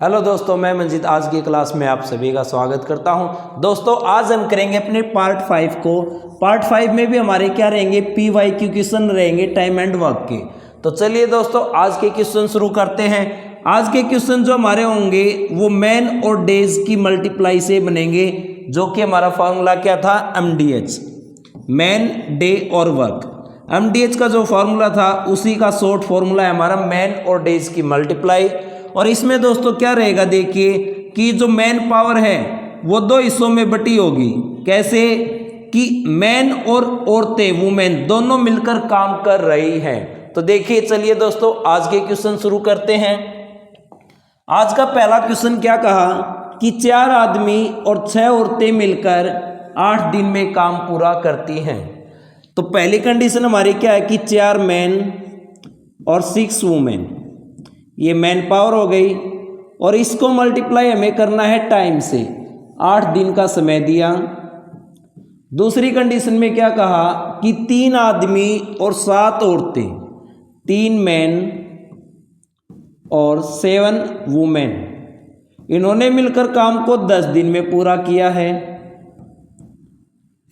Hello दोस्तों, मैं मंजीत आज की क्लास में आप सभी का स्वागत करता हूं। दोस्तों आज हम करेंगे अपने पार्ट 5 को। पार्ट 5 में भी हमारे क्या रहेंगे, PYQ क्वेश्चन रहेंगे टाइम एंड वर्क के। तो चलिए दोस्तों आज के क्वेश्चन शुरू करते हैं। आज के क्वेश्चन जो हमारे होंगे वो मैन और डेज की मल्टीप्लाई से बनेंगे, जो कि हमारा फॉर्मूला क्या था, MDH, मैन डे और वर्क। MDH का जो फॉर्मूला था उसी का शॉर्ट फॉर्मूला है हमारा मैन और डेज की मल्टीप्लाई। और इसमें दोस्तों क्या रहेगा, देखिए कि जो मैन पावर है वो दो हिस्सों में बटी होगी। कैसे कि मैन और औरतें, वुमेन, दोनों मिलकर काम कर रही हैं। तो देखिए चलिए दोस्तों आज के क्वेश्चन शुरू करते हैं। आज का पहला क्वेश्चन क्या कहा कि 4 आदमी और 6 औरतें मिलकर 8 दिन में काम पूरा करती हैं। तो पहली कंडीशन हमारी क्या है कि 4 मैन और 6 वुमेन, ये मैन पावर हो गई। और इसको मल्टीप्लाई हमें करना है टाइम से, 8 दिन का समय दिया। दूसरी कंडीशन में क्या कहा कि 3 आदमी और 7 औरतें, 3 मैन और 7 वुमेन, इन्होंने मिलकर काम को 10 दिन में पूरा किया है।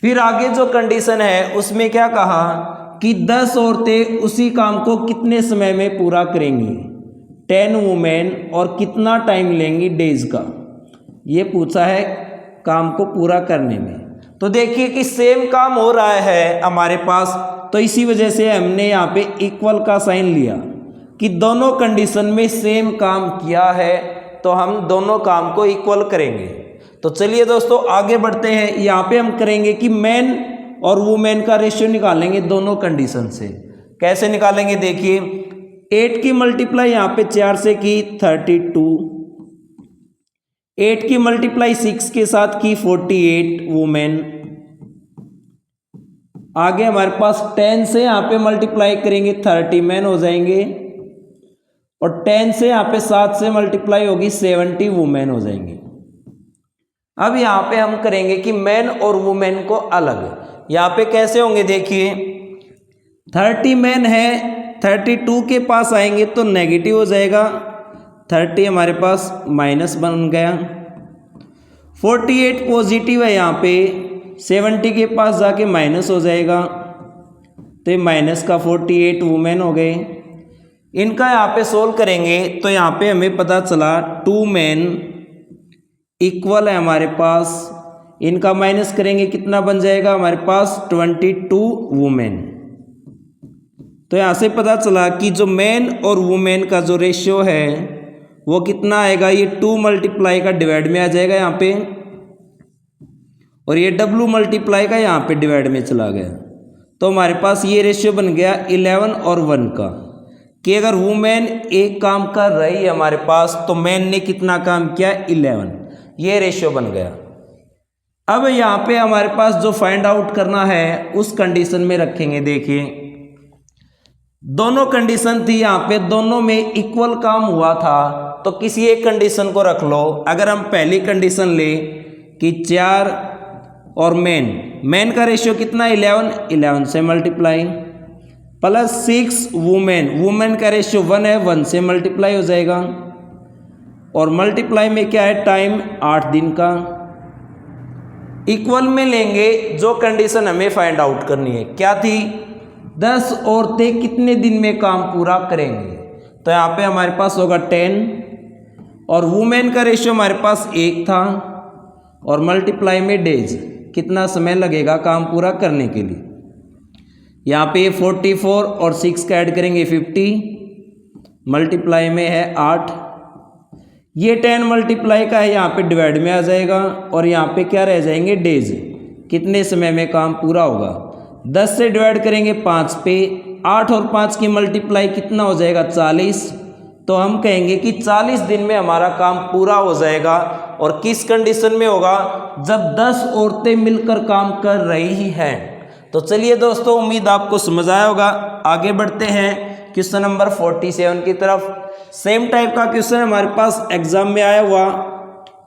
फिर आगे जो कंडीशन है उसमें क्या कहा कि 10 औरतें उसी काम को कितने समय में पूरा करेंगी, 10 वुमेन, और कितना टाइम लेंगी डेज का, ये पूछा है काम को पूरा करने में। तो देखिए कि सेम काम हो रहा है हमारे पास, तो इसी वजह से हमने यहाँ पे इक्वल का साइन लिया कि दोनों कंडीशन में सेम काम किया है, तो हम दोनों काम को इक्वल करेंगे। तो चलिए दोस्तों आगे बढ़ते हैं। यहाँ पे हम करेंगे कि मैन और वुमेन का रेशियो निकालेंगे दोनों कंडीशन से। कैसे निकालेंगे, देखिए 8 की मल्टीप्लाई यहाँ पे 4 से की 32, 8 की मल्टीप्लाई 6 के साथ की 48 वुमेन। आगे हमारे पास 10 से यहाँ पे मल्टीप्लाई करेंगे 30 मैन हो जाएंगे, और 10 से यहाँ पे 7 से मल्टीप्लाई होगी 70 वुमेन हो जाएंगे। अब यहाँ पे हम करेंगे कि मैन और वुमेन को अलग। यहाँ पे कैसे होंगे, देखिए 30 मैन है, 32 के पास आएंगे तो नेगेटिव हो जाएगा, 30 हमारे पास माइनस बन गया। 48 पॉजिटिव है, यहाँ पे 70 के पास जाके माइनस हो जाएगा, तो ये माइनस का 48 वुमेन हो गए। इनका यहाँ पे सोल्व करेंगे तो यहाँ पे हमें पता चला 2 मैन इक्वल है हमारे पास, इनका माइनस करेंगे कितना बन जाएगा हमारे पास 22 वुमेन। तो यहाँ से पता चला कि जो मैन और वुमेन का जो रेशियो है वो कितना आएगा, ये 2 मल्टीप्लाई का डिवाइड में आ जाएगा यहाँ पे, और ये W मल्टीप्लाई का यहाँ पे डिवाइड में चला गया। तो हमारे पास ये रेशियो बन गया 11 और 1 का, कि अगर वुमेन एक काम कर रही है हमारे पास तो मैन ने कितना काम किया, 11, ये रेशियो बन गया। अब यहाँ पे हमारे पास जो फाइंड आउट करना है उस कंडीशन में रखेंगे। देखिए दोनों कंडीशन थी, यहाँ पे दोनों में इक्वल काम हुआ था, तो किसी एक कंडीशन को रख लो। अगर हम पहली कंडीशन ले कि 4 और मैन का रेशियो कितना, 11 से मल्टीप्लाई, प्लस 6 वुमेन का रेशियो 1 है, 1 से मल्टीप्लाई हो जाएगा, और मल्टीप्लाई में क्या है, टाइम 8 दिन का। इक्वल में लेंगे जो कंडीशन हमें फाइंड आउट करनी है, क्या थी, 10 औरतें कितने दिन में काम पूरा करेंगे। तो यहाँ पे हमारे पास होगा 10, और वुमेन का रेशियो हमारे पास 1 था, और मल्टीप्लाई में डेज, कितना समय लगेगा काम पूरा करने के लिए। यहाँ पे 44 और 6 का ऐड करेंगे 50, मल्टीप्लाई में है 8, ये 10 मल्टीप्लाई का है, यहाँ पे डिवाइड में आ जाएगा, और यहाँ पे क्या रह जाएंगे, डेज, कितने समय में काम पूरा होगा। 10 से डिवाइड करेंगे 5 पे, 8 और 5 की मल्टीप्लाई कितना हो जाएगा, 40। तो हम कहेंगे कि 40 दिन में हमारा काम पूरा हो जाएगा। और किस कंडीशन में होगा, जब 10 औरतें मिलकर काम कर रही हैं। तो चलिए दोस्तों उम्मीद आपको समझ आया होगा। आगे बढ़ते हैं क्वेश्चन नंबर 47 की तरफ। सेम टाइप का क्वेश्चन हमारे पास एग्जाम में आया हुआ।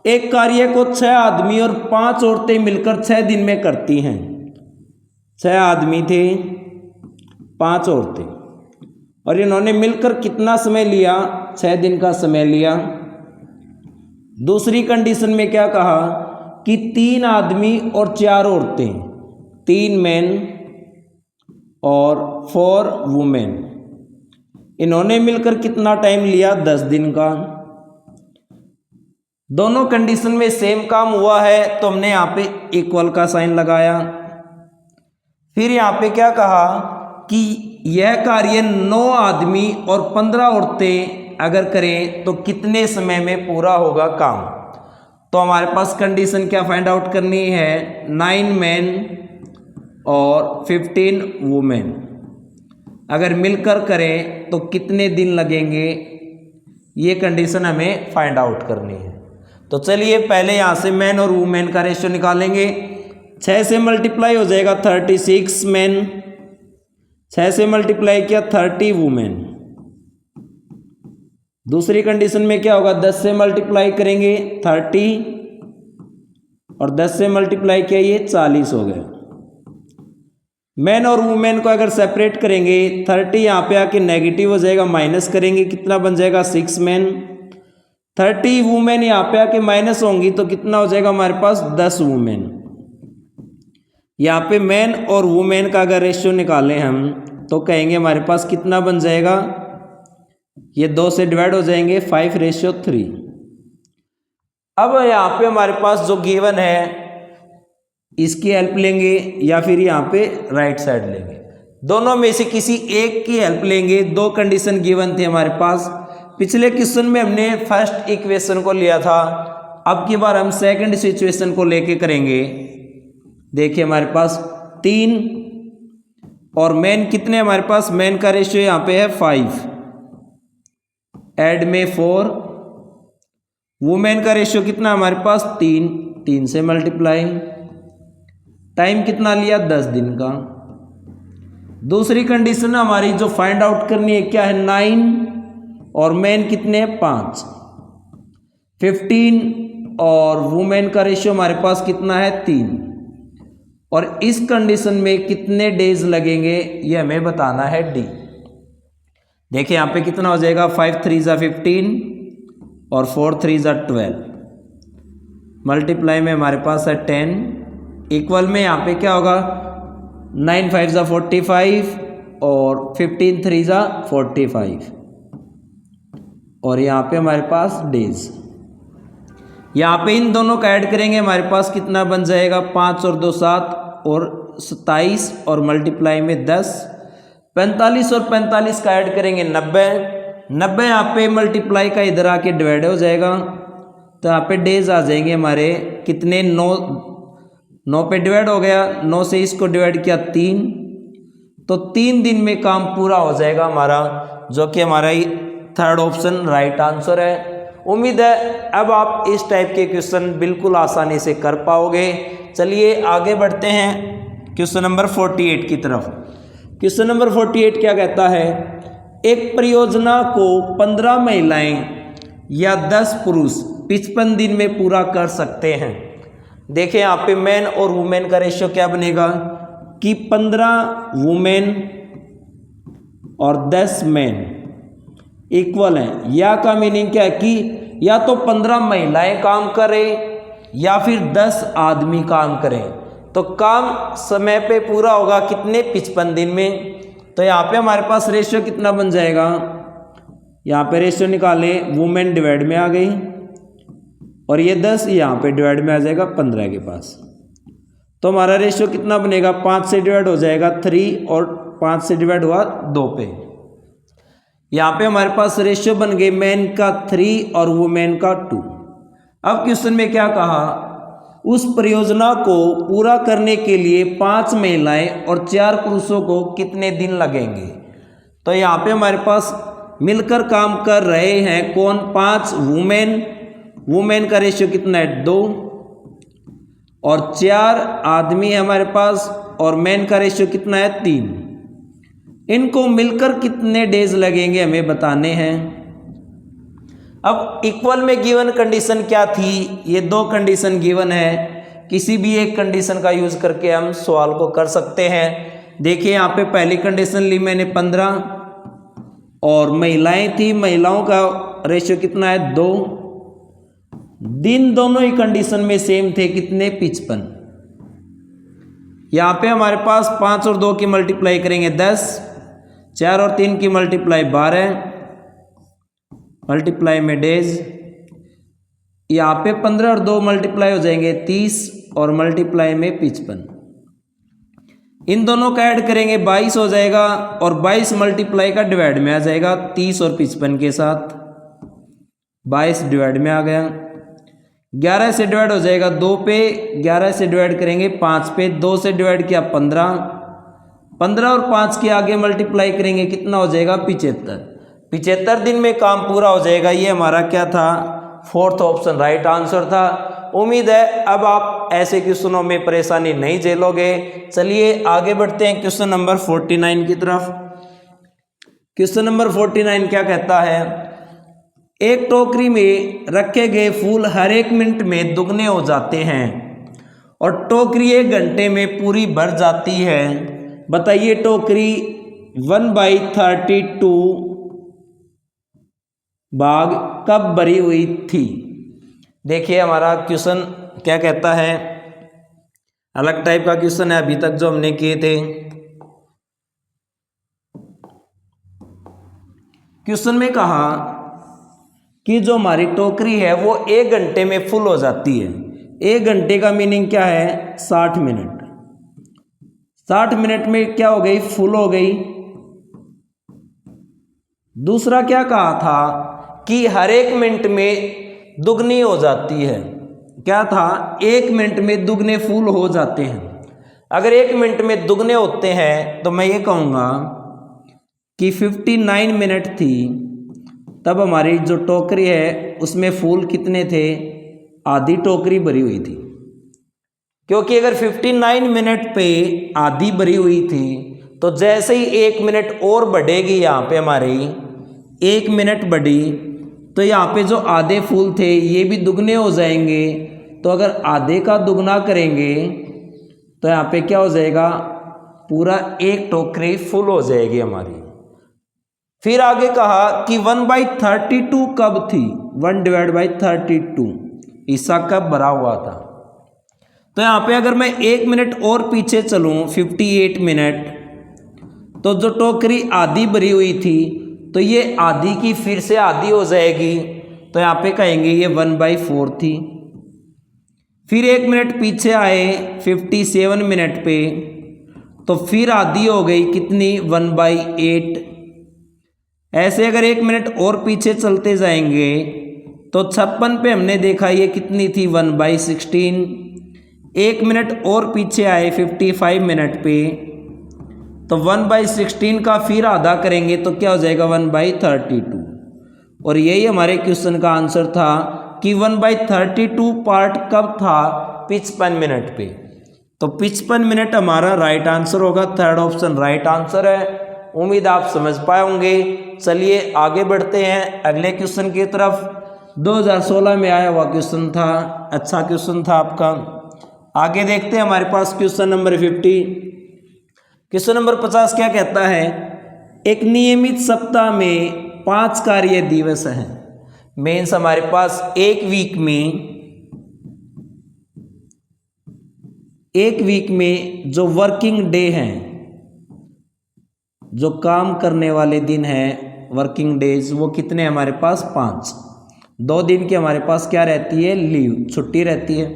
एक कार्य को 6 आदमी और 5 औरतें मिलकर 6 दिन में करती हैं। 6 आदमी थे, 5 औरतें, और इन्होंने मिलकर कितना समय लिया, 6 दिन का समय लिया। दूसरी कंडीशन में क्या कहा कि 3 आदमी और 4 औरतें, 3 मैन और 4 वुमेन, इन्होंने मिलकर कितना टाइम लिया, 10 दिन का। दोनों कंडीशन में सेम काम हुआ है तो हमने यहाँ पे इक्वल का साइन लगाया। फिर यहाँ पे क्या कहा कि यह कार्य 9 आदमी और 15 औरतें अगर करें तो कितने समय में पूरा होगा काम। तो हमारे पास कंडीशन क्या फाइंड आउट करनी है, 9 मैन और 15 वुमेन अगर मिलकर करें तो कितने दिन लगेंगे, ये कंडीशन हमें फाइंड आउट करनी है। तो चलिए पहले यहाँ से मैन और वुमेन का रेशियो निकालेंगे। 6 से मल्टीप्लाई हो जाएगा 36 मैन, 6 से मल्टीप्लाई किया 30 वुमेन। दूसरी कंडीशन में क्या होगा, 10 से मल्टीप्लाई करेंगे 30 और 10 से मल्टीप्लाई किया ये 40 हो गया। मैन और वुमेन को अगर सेपरेट करेंगे 30 यहाँ पे आके नेगेटिव हो जाएगा, माइनस करेंगे कितना बन जाएगा 6 मैन, 30 वुमेन यहाँ पे आके माइनस होंगी तो कितना हो जाएगा हमारे पास 10 वुमेन। यहाँ पे मैन और वुमेन का अगर रेशियो निकालें हम तो कहेंगे हमारे पास कितना बन जाएगा, ये 2 से डिवाइड हो जाएंगे 5:3। अब यहाँ पे हमारे पास जो गिवन है इसकी हेल्प लेंगे या फिर यहाँ पे राइट साइड लेंगे, दोनों में से किसी एक की हेल्प लेंगे। 2 कंडीशन गिवन थे हमारे पास। पिछले क्वेश्चन में हमने फर्स्ट इक्वेशन को लिया था, अब की बार हम सेकंड सिचुएशन को लेके करेंगे। देखिए हमारे पास 3 और मैन कितने हमारे पास, मैन का रेशियो यहाँ पे है 5, ऐड में 4, वुमेन का रेशियो कितना हमारे पास 3, 3 से मल्टीप्लाई, टाइम कितना लिया 10 दिन का। दूसरी कंडीशन हमारी जो फाइंड आउट करनी है क्या है, 9 और मैन कितने 5, 15 और वुमेन का रेशियो हमारे पास कितना है 3। और इस कंडीशन में कितने डेज लगेंगे ये हमें बताना है डी। देखिए यहाँ पे कितना हो जाएगा, 5 3 = 15 और 4 3 = 12, मल्टीप्लाई में हमारे पास है 10, इक्वल में यहाँ पे क्या होगा, 9 5 = 45 और 15 3 = 45 और यहाँ पे हमारे पास डेज। यहाँ पे इन दोनों का ऐड करेंगे हमारे पास कितना बन जाएगा, 5 और 2 7 और 27 और मल्टीप्लाई में 10, 45 और 45 का ऐड करेंगे 90, 90 यहाँ पे मल्टीप्लाई का इधर आके डिवाइड हो जाएगा तो यहाँ पे डेज आ जाएंगे हमारे कितने, 9 पे डिवाइड हो गया, 9 से इसको डिवाइड किया 3, तो 3 दिन में काम पूरा हो जाएगा हमारा, जो कि हमारा थर्ड ऑप्शन राइट आंसर है। उम्मीद है अब आप इस टाइप के क्वेश्चन बिल्कुल आसानी से कर पाओगे। चलिए आगे बढ़ते हैं क्वेश्चन नंबर 48 की तरफ। क्वेश्चन नंबर 48 क्या कहता है, एक परियोजना को 15 महिलाएं या 10 पुरुष 55 दिन में पूरा कर सकते हैं। देखिए यहाँ पे मैन और वुमेन का रेशियो क्या बनेगा कि 15 वुमेन और 10 मैन इक्वल हैं। या का मीनिंग क्या है कि या तो 15 महिलाएं काम करें या फिर 10 आदमी काम करें, तो काम समय पे पूरा होगा कितने, 55 दिन में। तो यहाँ पे हमारे पास रेशियो कितना बन जाएगा, यहाँ पे रेशियो निकालें, वुमेन डिवाइड में आ गई और ये 10 यहाँ पे डिवाइड में आ जाएगा 15 के पास, तो हमारा रेशियो कितना बनेगा, 5 से डिवाइड हो जाएगा 3 और 5 से डिवाइड हुआ 2 पे। यहाँ पे हमारे पास रेशियो बन गए मैन का 3 और वुमेन का 2। अब क्वेश्चन में क्या कहा, उस परियोजना को पूरा करने के लिए 5 महिलाएं और 4 पुरुषों को कितने दिन लगेंगे। तो यहाँ पे हमारे पास मिलकर काम कर रहे हैं कौन, 5 वुमेन, वुमेन का रेशियो कितना है 2 और 4 आदमी है हमारे पास और मैन का रेशियो कितना है 3। इनको मिलकर कितने डेज लगेंगे हमें बताने हैं। अब इक्वल में गिवन कंडीशन क्या थी, ये 2 कंडीशन गिवन है, किसी भी एक कंडीशन का यूज करके हम सवाल को कर सकते हैं। देखिए यहाँ पे पहली कंडीशन ली मैंने 15 और महिलाएं थी, महिलाओं का रेशियो कितना है 2, दिन दोनों ही कंडीशन में सेम थे, कितने 55। यहाँ पे हमारे पास 5 और 2 की मल्टीप्लाई करेंगे 10, 4 और 3 की मल्टीप्लाई 12, मल्टीप्लाई में डेज। यहाँ पे 15 और 2 मल्टीप्लाई हो जाएंगे 30 और मल्टीप्लाई में 55। इन दोनों का ऐड करेंगे 22 हो जाएगा और 22 मल्टीप्लाई का डिवाइड में आ जाएगा 30 और 55 के साथ। 22 डिवाइड में आ गया। 11 से डिवाइड हो जाएगा 2 पे, 11 से डिवाइड करेंगे 5 पे, 2 से डिवाइड किया 15, 15 और 5 के आगे मल्टीप्लाई करेंगे कितना हो जाएगा 75। 75 दिन में काम पूरा हो जाएगा। ये हमारा क्या था, फोर्थ ऑप्शन राइट आंसर था। उम्मीद है अब आप ऐसे क्वेश्चनों में परेशानी नहीं झेलोगे। चलिए आगे बढ़ते हैं क्वेश्चन नंबर 49 की तरफ। क्वेश्चन नंबर 49 क्या कहता है, एक टोकरी में रखे गए फूल हर 1 मिनट में दुगने हो जाते हैं और टोकरी 1 घंटे में पूरी भर जाती है। बताइए टोकरी 1/32 भाग कब भरी हुई थी। देखिए हमारा क्वेश्चन क्या कहता है, अलग टाइप का क्वेश्चन है अभी तक जो हमने किए थे। क्वेश्चन में कहा कि जो हमारी टोकरी है वो 1 घंटे में फुल हो जाती है। 1 घंटे का मीनिंग क्या है, 60 मिनट। 60 मिनट में क्या हो गई, फुल हो गई। दूसरा क्या कहा था कि हर 1 मिनट में दुगनी हो जाती है। क्या था, 1 मिनट में दुगने फूल हो जाते हैं। अगर 1 मिनट में दुगने होते हैं तो मैं ये कहूँगा कि 59 मिनट थी, तब हमारी जो टोकरी है उसमें फूल कितने थे, आधी टोकरी भरी हुई थी। क्योंकि अगर 59 मिनट पे आधी भरी हुई थी तो जैसे ही 1 मिनट और बढ़ेगी, यहाँ पे हमारी 1 मिनट बढ़ी तो यहाँ पे जो आधे फूल थे ये भी दुगने हो जाएंगे। तो अगर आधे का दुगना करेंगे तो यहाँ पे क्या हो जाएगा, पूरा 1 टोकरी फुल हो जाएगी हमारी। फिर आगे कहा कि 1/32 कब थी, 1/32 हिस्सा कब भरा हुआ था। तो यहाँ पे अगर मैं 1 मिनट और पीछे चलूँ 58 मिनट, तो जो टोकरी आधी भरी हुई थी तो ये आधी की फिर से आधी हो जाएगी। तो यहाँ पे कहेंगे ये 1/4 थी। फिर 1 मिनट पीछे आए 57 मिनट पे, तो फिर आधी हो गई कितनी, 1/8। ऐसे अगर 1 मिनट और पीछे चलते जाएंगे तो 56 पे हमने देखा ये कितनी थी, 1/16। 1 मिनट और पीछे आए 55 मिनट पे, तो 1/16 का फिर आधा करेंगे तो क्या हो जाएगा, 1/32। और यही हमारे क्वेश्चन का आंसर था कि 1/32 पार्ट कब था, 55 मिनट पे। तो 55 मिनट हमारा राइट आंसर होगा, थर्ड ऑप्शन राइट आंसर है। उम्मीद आप समझ पाए होंगे। चलिए आगे बढ़ते हैं अगले क्वेश्चन की तरफ। 2016 में आया हुआ क्वेश्चन था, अच्छा क्वेश्चन था आपका। आगे देखते हैं हमारे पास क्वेश्चन नंबर 50। क्वेश्चन नंबर 50 क्या कहता है, एक नियमित सप्ताह में 5 कार्य दिवस हैं। मीन्स हमारे पास एक वीक में जो वर्किंग डे हैं, जो काम करने वाले दिन हैं, वर्किंग डेज, वो कितने हमारे पास, 5। 2 दिन की हमारे पास क्या रहती है, लीव, छुट्टी रहती है।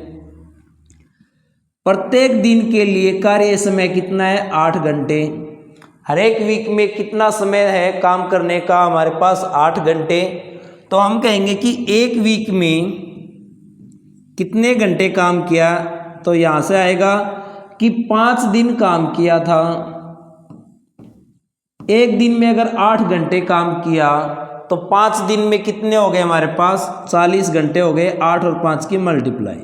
प्रत्येक दिन के लिए कार्य समय कितना है, 8 घंटे। हर एक वीक में कितना समय है काम करने का, हमारे पास 8 घंटे। तो हम कहेंगे कि एक वीक में कितने घंटे काम किया, तो यहाँ से आएगा कि 5 दिन काम किया था। एक दिन में अगर 8 घंटे काम किया तो 5 दिन में कितने हो गए हमारे पास, 40 घंटे हो गए। 8 और 5 की मल्टीप्लाई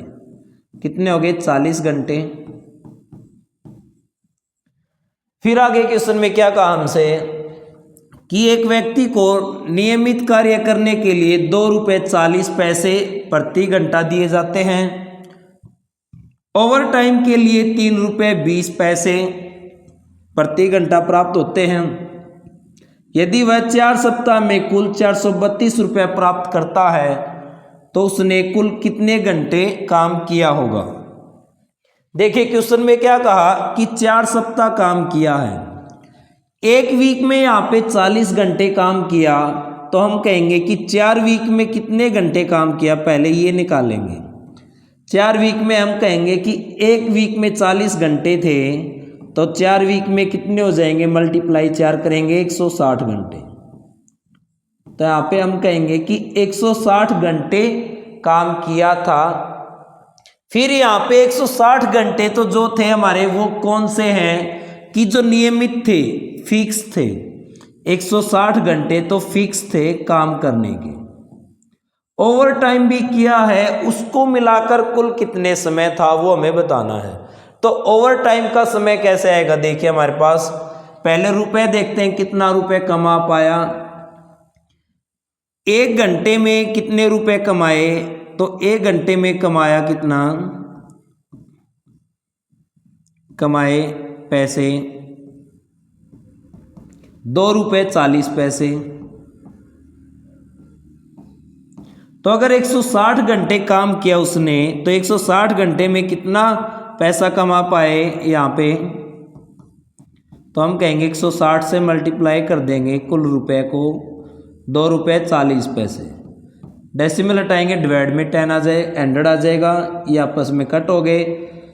कितने हो गए, 40 घंटे। फिर आगे क्वेश्चन में क्या कहा हमसे कि एक व्यक्ति को नियमित कार्य करने के लिए 2 रुपये 40 पैसे प्रति घंटा दिए जाते हैं। ओवर टाइम के लिए 3 रुपये 20 पैसे प्रति घंटा प्राप्त होते हैं। यदि वह 4 सप्ताह में कुल 432 रुपये प्राप्त करता है तो उसने कुल कितने घंटे काम किया होगा। देखिए क्वेश्चन में क्या कहा कि 4 सप्ताह काम किया है। एक वीक में यहाँ पे 40 घंटे काम किया, तो हम कहेंगे कि 4 वीक में कितने घंटे काम किया, पहले ये निकालेंगे। 4 वीक में हम कहेंगे कि एक वीक में 40 घंटे थे, तो 4 वीक में कितने हो जाएंगे, मल्टीप्लाई 4 करेंगे 160 घंटे। तो यहाँ पे हम कहेंगे कि 160 घंटे काम किया था। फिर यहाँ पे 160 घंटे तो जो थे हमारे वो कौन से हैं कि जो नियमित थे, फिक्स थे। 160 घंटे तो फिक्स थे काम करने के। ओवर टाइम भी किया है, उसको मिलाकर कुल कितने समय था वो हमें बताना है। तो ओवर टाइम का समय कैसे आएगा, देखिए हमारे पास पहले रुपए देखते हैं, कितना रुपए कमा पाया। 1 घंटे में कितने रुपए कमाए, तो 1 घंटे में कमाया कितना, कमाए पैसे 2 रुपये 40 पैसे। तो अगर 160 घंटे काम किया उसने, तो 160 घंटे में कितना पैसा कमा पाए यहाँ पे, तो हम कहेंगे 160 से मल्टीप्लाई कर देंगे कुल रुपए को, 2 रुपये 40 पैसे। डेसिमल हटाएंगे, डिवाइड में 10 आ जाए, 100 आ जाएगा, ये आपस में कट हो गए।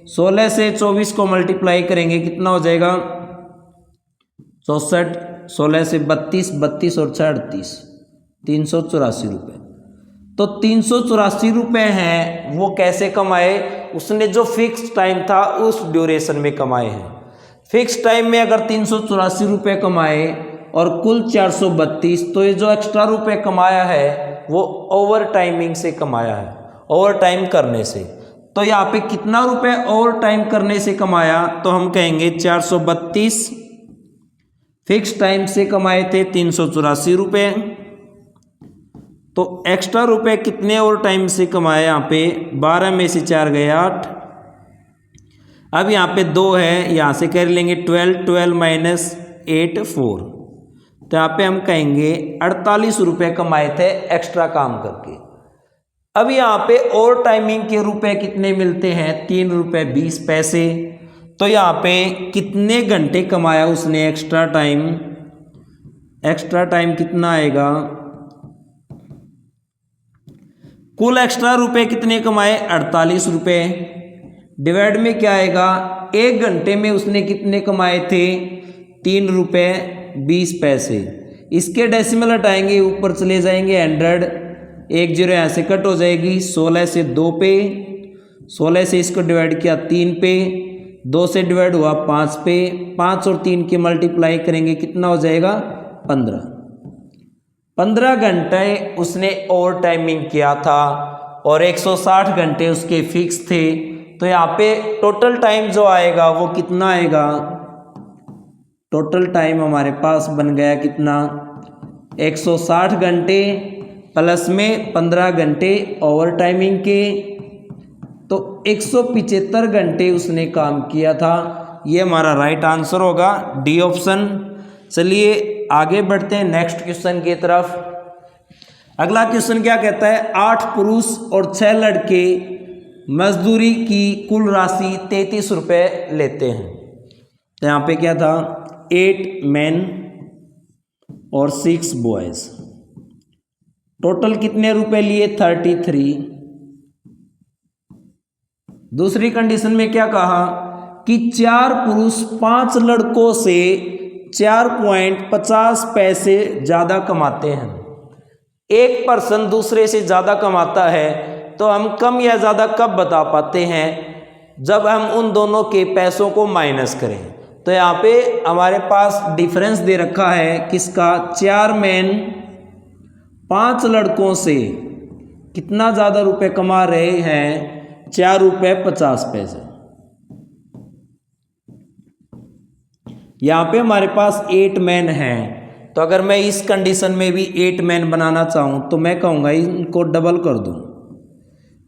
16 से 24 को मल्टीप्लाई करेंगे, कितना हो जाएगा 64, 16 से 32, 32 और 6 38, 384 रुपये। तो 384 रुपये हैं वो कैसे कमाए, उसने जो फिक्स टाइम था उस ड्यूरेशन में कमाए हैं। फिक्स टाइम में अगर 384 रुपये कमाए और कुल 432, तो ये जो एक्स्ट्रा रुपये कमाया है वो ओवर टाइमिंग से कमाया है, ओवर टाइम करने से। तो यहाँ पे कितना रुपए ओवर टाइम करने से कमाया, तो हम कहेंगे 432 फिक्स टाइम से कमाए थे 384 रुपये। तो एक्स्ट्रा रुपए कितने ओवर टाइम से कमाए, यहाँ पे 12 में से 4 गए 8। अब यहाँ पे 2 है, यहाँ से कर लेंगे 12, 12 माइनस 8 4। तो यहाँ पे हम कहेंगे 48 रुपये कमाए थे एक्स्ट्रा काम करके। अब यहाँ पे ओवर टाइमिंग के रुपए कितने मिलते हैं, 3 रुपये 20 पैसे। तो यहाँ पे कितने घंटे कमाया उसने एक्स्ट्रा टाइम, एक्स्ट्रा टाइम कितना आएगा, कुल एक्स्ट्रा रुपए कितने कमाए 48 रुपये। डिवाइड में क्या आएगा, 1 घंटे में उसने कितने कमाए थे 3 रुपये 20 पैसे। इसके डेसिमल हटाएंगे, ऊपर चले जाएंगे 100, 1 0 यहाँ से कट हो जाएगी। 16 से 2 पे, 16 से इसको डिवाइड किया 3 पे, 2 से डिवाइड हुआ 5 पे, 5 और 3 की मल्टीप्लाई करेंगे, कितना हो जाएगा 15। 15 घंटे उसने ओवर टाइमिंग किया था और 160 घंटे उसके फिक्स थे। तो यहाँ पे टोटल टाइम जो आएगा वो कितना आएगा, टोटल टाइम हमारे पास बन गया कितना 160 घंटे प्लस में 15 घंटे ओवर टाइमिंग के, तो 175 घंटे उसने काम किया था। ये हमारा राइट आंसर होगा, डी ऑप्शन। चलिए आगे बढ़ते हैं नेक्स्ट क्वेश्चन की तरफ। अगला क्वेश्चन क्या कहता है, 8 पुरुष और 6 लड़के मजदूरी की कुल राशि 33 रुपये लेते हैं। तो यहाँ पे क्या था, 8 मैन और 6 बॉयज, टोटल कितने रुपए लिए 33। दूसरी कंडीशन में क्या कहा कि 4 पुरुष 5 लड़कों से 4.50 पैसे ज़्यादा कमाते हैं। एक पर्सन दूसरे से ज़्यादा कमाता है, तो हम कम या ज़्यादा कब बता पाते हैं, जब हम उन दोनों के पैसों को माइनस करें। तो यहाँ पे हमारे पास डिफरेंस दे रखा है किसका, 4 मैन 5 लड़कों से कितना ज़्यादा रुपए कमा रहे हैं, 4 रुपये 50 पैसे। यहाँ पे हमारे पास 8 मैन हैं, तो अगर मैं इस कंडीशन में भी 8 मैन बनाना चाहूँ तो मैं कहूँगा इनको डबल कर दूँ।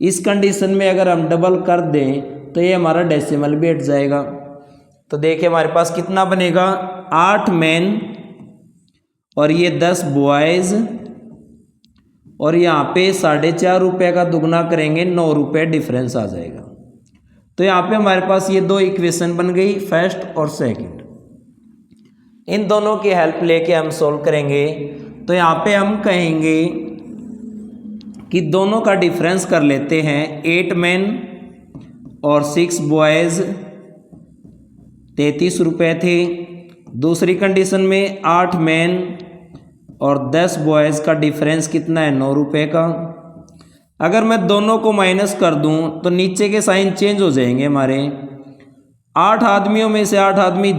इस कंडीशन में अगर हम डबल कर दें तो ये हमारा डेसिमल भी हट जाएगा। तो देखिए हमारे पास कितना बनेगा, 8 मैन और ये 10 बॉयज़ और यहाँ पे 4.5 रुपये का दुगना करेंगे 9 रुपये डिफरेंस आ जाएगा। तो यहाँ पे हमारे पास ये दो इक्वेशन बन गई, फर्स्ट और सेकंड। इन दोनों की हेल्प लेके हम सोल्व करेंगे। तो यहाँ पे हम कहेंगे कि दोनों का डिफरेंस कर लेते हैं। 8 मैन और 6 बॉयज़ 33 रुपये थे। दूसरी कंडीशन में 8 मैन और 10 बॉयज़ का डिफरेंस कितना है, 9 रुपये का। अगर मैं दोनों को माइनस कर दूं तो नीचे के साइन चेंज हो जाएंगे हमारे। 8 आदमियों में से 8 आदमी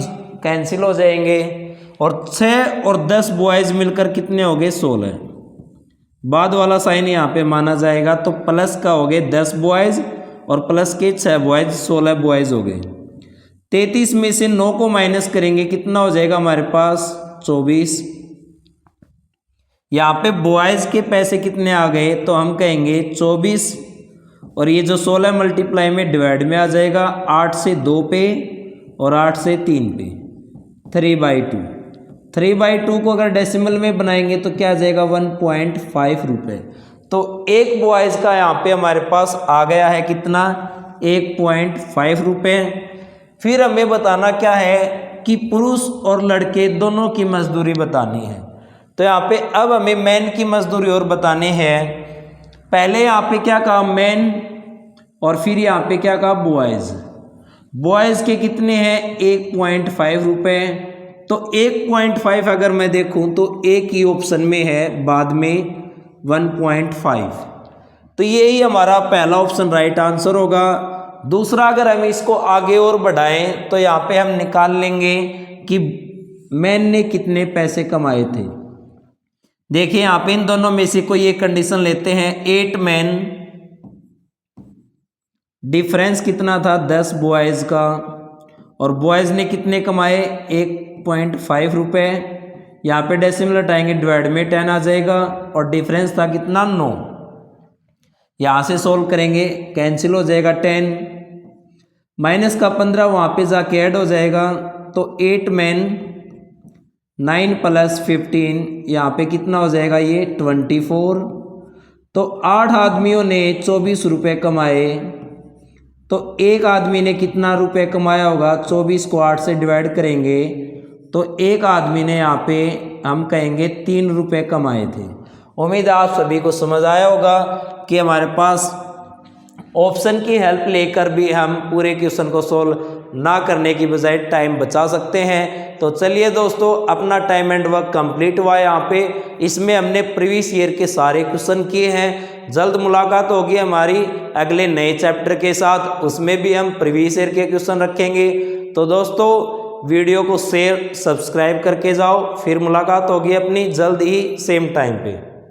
कैंसिल हो जाएंगे और 6 और 10 बॉयज़ मिलकर कितने हो गए, 16। बाद वाला साइन यहाँ पे माना जाएगा। तो प्लस का हो गए 10 बॉयज़ और प्लस के 6 बॉयज़, 16 बॉयज़ हो गए। 33 में से 9 को माइनस करेंगे, कितना हो जाएगा हमारे पास, 24। यहाँ पे बॉयज़ के पैसे कितने आ गए, तो हम कहेंगे 24 और ये जो 16 मल्टीप्लाई में डिवाइड में आ जाएगा। 8 से 2 पे और 8 से 3 पे, 3/2। 3/2 को अगर डेसिमल में बनाएंगे तो क्या आ जाएगा, 1.5 रुपये। तो एक बॉयज़ का यहाँ पे हमारे पास आ गया है कितना, 1.5 रुपये। फिर हमें बताना क्या है कि पुरुष और लड़के दोनों की मजदूरी बतानी है। तो यहाँ पे अब हमें मैन की मजदूरी और बताने हैं। पहले यहाँ पे क्या कहा, मैन, और फिर यहाँ पे क्या कहा, बॉयज़। बॉयज़ के कितने हैं, 1.5 रुपये। तो 1.5 अगर मैं देखूँ तो एक ही ऑप्शन में है, बाद में 1.5। तो यही हमारा पहला ऑप्शन राइट आंसर होगा। दूसरा, अगर हम इसको आगे और बढ़ाएं तो यहाँ पे हम निकाल लेंगे कि मैन ने कितने पैसे कमाए थे। देखिए यहाँ पे इन दोनों में से कोई एक कंडीशन लेते हैं। 8 मैन, डिफरेंस कितना था, 10 बॉयज़ का, और बॉयज़ ने कितने कमाए, 1.5 रुपये। यहाँ पे डेसिमल हटाएंगे, डिवाइड में 10 आ जाएगा और डिफरेंस था कितना, 9। यहाँ से सोल्व करेंगे, कैंसिल हो जाएगा 10, माइनस का 15 वहाँ पे जाके ऐड हो जाएगा। तो 8 मैन 9 + 15, यहाँ पे कितना हो जाएगा, ये 24। तो 8 आदमियों ने 24 रुपये कमाए। तो एक आदमी ने कितना रुपए कमाया होगा, 24 को 8 से डिवाइड करेंगे तो एक आदमी ने यहाँ पे हम कहेंगे 3 रुपये कमाए थे। उम्मीद है आप सभी को समझ आया होगा कि हमारे पास ऑप्शन की हेल्प लेकर भी हम पूरे क्वेश्चन को सोल्व ना करने की बजाय टाइम बचा सकते हैं। तो चलिए दोस्तों, अपना टाइम एंड वर्क कंप्लीट हुआ है यहाँ पे। इसमें हमने प्रीवियस ईयर के सारे क्वेश्चन किए हैं। जल्द मुलाकात होगी हमारी अगले नए चैप्टर के साथ, उसमें भी हम प्रीवियस ईयर के क्वेश्चन रखेंगे। तो दोस्तों, वीडियो को शेयर सब्सक्राइब करके जाओ। फिर मुलाकात होगी अपनी जल्द ही सेम टाइम पे।